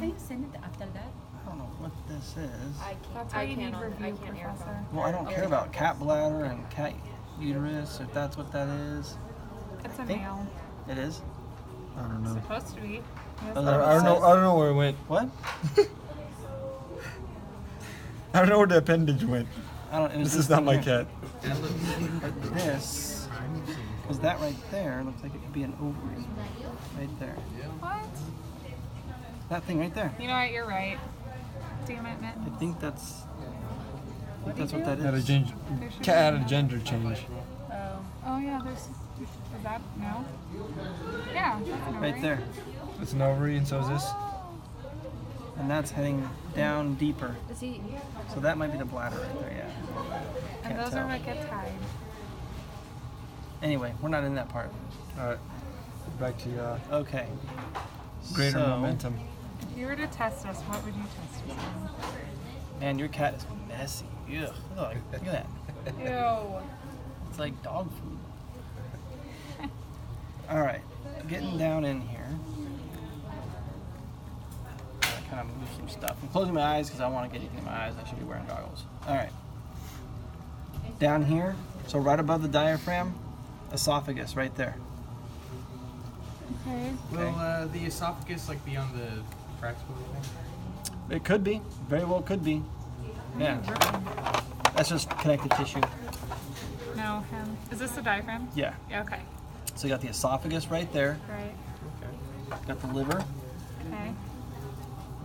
Can you send it after that? I don't know what this is. That's why you need review, Professor. Well, I don't care about cat bladder and cat uterus, if that's what that is. It's a male. It is? I don't know. Supposed to be. I don't know where it went. What? I don't know where the appendage went. This is not my cat. But this, because that right there looks like it could be an ovary. Right there. What? That thing right there. You know what? You're right. Damn it, Mitt. I think that's what that is. Cat had a gender change. Oh yeah, there's. Is that no? Yeah, that's an ovary. Right there. It's an ovary, and so is this. And that's heading down deeper. So that might be the bladder right there, yeah. And those are what get tied. Anyway, we're not in that part. Alright. Back to okay. Greater momentum. If you were to test us, what would you test us on? Man, your cat is messy. Ugh. Look at that. Ew. It's like dog food. Alright. Getting down in here. I kind of move some stuff. I'm closing my eyes because I want to get anything in my eyes. I should be wearing goggles. Alright. Down here, so right above the diaphragm, esophagus right there. Okay. Will the esophagus like be on the practical thing? It could be. Very well could be. Yeah. That's just connective tissue. No, him. Is this the diaphragm? Yeah. Yeah, okay. So you got the esophagus right there. Right. Okay. Got the liver. Okay.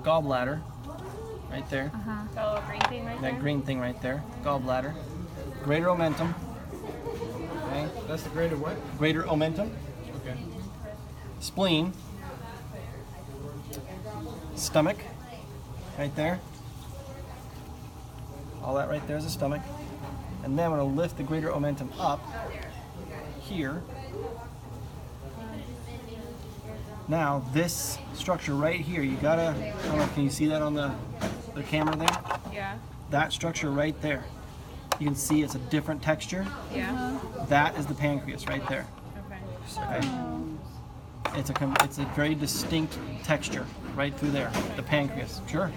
Gallbladder. Right there. The little green thing right there? That green thing right there. Gallbladder. Greater omentum. Okay. That's the greater what? Greater omentum. Okay. Spleen. Stomach. Right there. All that right there is the stomach. And then I'm going to lift the greater omentum up here. Now this structure right here, you gotta, I don't know, can you see that on the camera there? Yeah. That structure right there. You can see it's a different texture. Yeah. That is the pancreas right there. Okay. Okay? It's a very distinct texture right through there. The pancreas. Sure.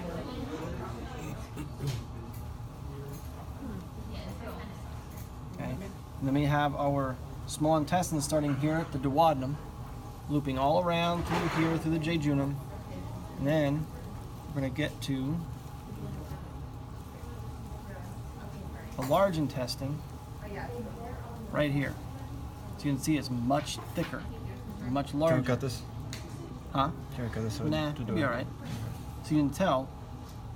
Okay. And then we have our small intestine starting here at the duodenum, looping all around through here through the jejunum, and then we're going to get to the large intestine right here. So you can see it's much thicker, much larger. Can we cut this? Huh? Can we cut this? Nah, it'll be alright. So you can tell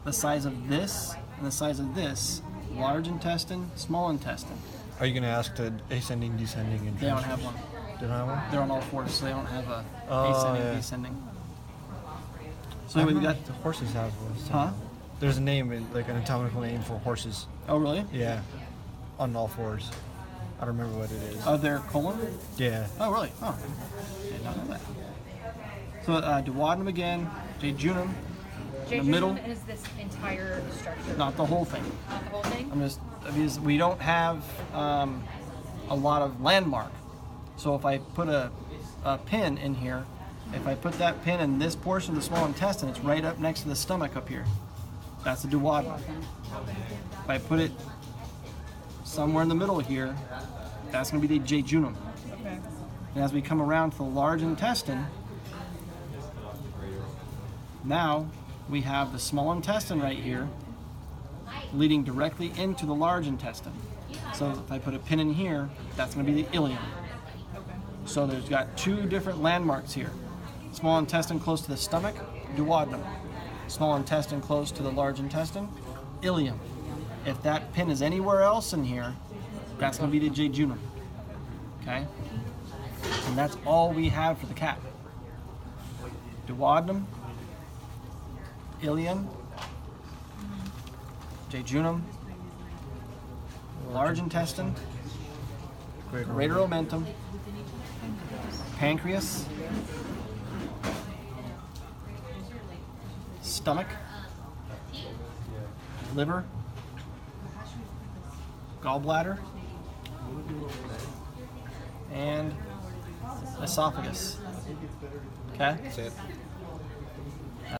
the size of this and the size of this, large intestine, small intestine. Are you going to ask the ascending, descending, and They don't have one. They don't have one? They're on all fours, so they don't have a Oh, ascending, yeah. descending. So anyway, we got The horses have one. Huh? There's a name, like an anatomical name for horses. Oh really? Yeah. On all fours. I don't remember what it is. Their colon? Yeah. Oh really? Oh. Did not know that. So duodenum again, jejunum, in the middle. Is this entire structure? Not the whole thing. Not the whole thing? Because we don't have a lot of landmark. So if I put a pin in here, if I put that pin in this portion of the small intestine, it's right up next to the stomach up here. That's the duodenum. If I put it somewhere in the middle here, that's going to be the jejunum. Okay. And as we come around to the large intestine, now we have the small intestine right here leading directly into the large intestine. So if I put a pin in here, that's going to be the ileum. So there's got two different landmarks here. Small intestine close to the stomach, duodenum. Small intestine close to the large intestine, ileum. If that pin is anywhere else in here, that's going to be the jejunum. Okay? And that's all we have for the cat. Duodenum, ileum, jejunum, large intestine, greater omentum, pancreas, stomach, liver, gallbladder, and esophagus. Okay? That's it.